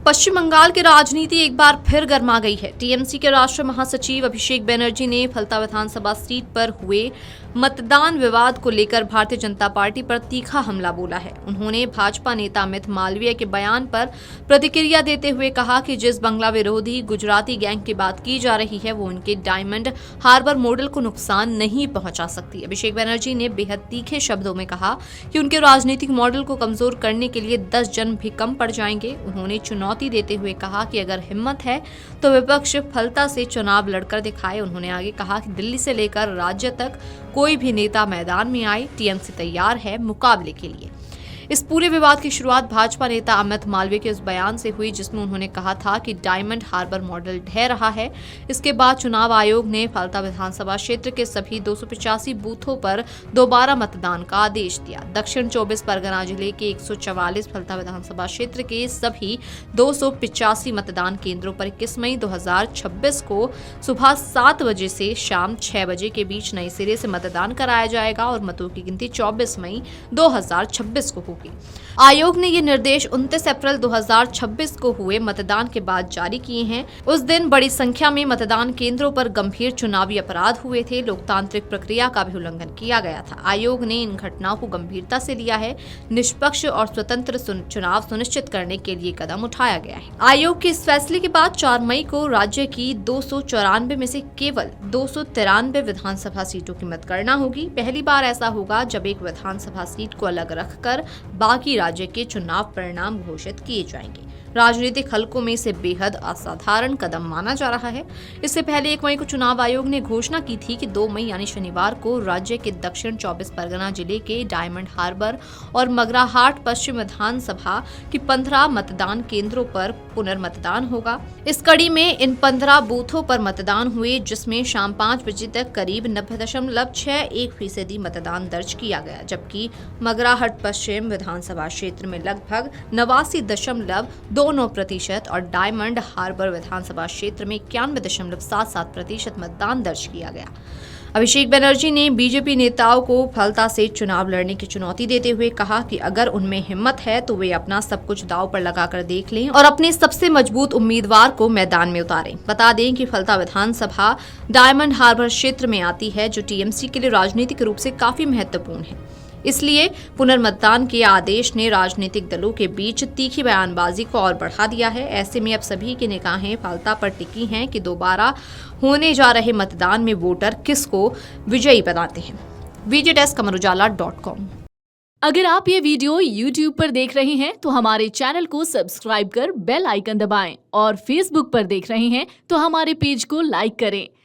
पश्चिम बंगाल की राजनीति एक बार फिर गर्मा गई है। टीएमसी के राष्ट्रीय महासचिव अभिषेक बनर्जी ने फलता विधानसभा सीट पर हुए मतदान विवाद को लेकर भारतीय जनता पार्टी पर तीखा हमला बोला है। उन्होंने भाजपा नेता अमित मालवीय के बयान पर प्रतिक्रिया देते हुए कहा कि जिस बंगला विरोधी गुजराती गैंग की बात की जा रही है वो उनके डायमंड हार्बर मॉडल को नुकसान नहीं पहुंचा सकती। अभिषेक बनर्जी ने बेहद तीखे शब्दों में कहा कि उनके राजनीतिक मॉडल को कमजोर करने के लिए 10 जन भी कम पड़ जाएंगे। उन्होंने चुनौती देते हुए कहा कि अगर हिम्मत है तो विपक्ष फलता से चुनाव लड़कर दिखाए। उन्होंने आगे कहा कि दिल्ली से लेकर राज्य तक कोई भी नेता मैदान में आए, टीएमसी तैयार है मुकाबले के लिए। इस पूरे विवाद की शुरुआत भाजपा नेता अमित मालवीय के उस बयान से हुई जिसमें उन्होंने कहा था कि डायमंड हार्बर मॉडल ढह रहा है। इसके बाद चुनाव आयोग ने फलता विधानसभा क्षेत्र के सभी 285 बूथों पर दोबारा मतदान का आदेश दिया। दक्षिण 24 परगना जिले के 144 फलता विधानसभा क्षेत्र के सभी 285 मतदान केंद्रों पर 21 मई 2026 को सुबह 7 बजे से शाम 6 बजे के बीच नए सिरे से मतदान कराया जाएगा और मतों की गिनती 24 मई 2026 को होगी। आयोग ने ये निर्देश 29 अप्रैल 2026 को हुए मतदान के बाद जारी किए हैं। उस दिन बड़ी संख्या में मतदान केंद्रों पर गंभीर चुनावी अपराध हुए थे। लोकतांत्रिक प्रक्रिया का भी उल्लंघन किया गया था। आयोग ने इन घटनाओं को गंभीरता से लिया है। निष्पक्ष और स्वतंत्र चुनाव सुनिश्चित करने के लिए कदम उठाया गया है। आयोग के इस फैसले के बाद 4 मई को राज्य की 294 में से केवल 293 विधानसभा सीटों की मतगणना होगी। पहली बार ऐसा होगा जब एक विधानसभा सीट को अलग रखकर बाकी राज्य के चुनाव परिणाम घोषित किए जाएंगे। राजनीतिक हलकों में इसे बेहद असाधारण कदम माना जा रहा है। इससे पहले 1 मई को चुनाव आयोग ने घोषणा की थी कि 2 मई यानी शनिवार को राज्य के दक्षिण 24 परगना जिले के डायमंड हार्बर और मगराहाट पश्चिम विधानसभा की 15 मतदान केंद्रों पर पुनर्मतदान होगा। इस कड़ी में इन 15 बूथों पर मतदान हुए जिसमें शाम 5 बजे तक करीब 90.61% मतदान दर्ज किया गया, जबकि मगराहट पश्चिम विधानसभा क्षेत्र में लगभग 89.29% और डायमंड हार्बर विधानसभा क्षेत्र में 91.77% मतदान दर्ज किया गया। अभिषेक बनर्जी ने बीजेपी नेताओं को फलता से चुनाव लड़ने की चुनौती देते हुए कहा कि अगर उनमें हिम्मत है तो वे अपना सब कुछ दांव पर लगाकर देख लें और अपने सबसे मजबूत उम्मीदवार को मैदान में उतारें। बता दें कि फलता विधानसभा डायमंड हार्बर क्षेत्र में आती है जो टीएमसी के लिए राजनीतिक रूप से काफी महत्वपूर्ण है। इसलिए पुनर्मतदान के आदेश ने राजनीतिक दलों के बीच तीखी बयानबाजी को और बढ़ा दिया है। ऐसे में अब सभी की निगाहें फलता पर टिकी हैं कि दोबारा होने जा रहे मतदान में वोटर किसको विजयी बनाते हैं। VJDesk, अगर आप ये वीडियो YouTube पर देख रहे हैं तो हमारे चैनल को सब्सक्राइब कर बेल आइकन दबाएं और Facebook पर देख रहे हैं तो हमारे पेज को लाइक करें।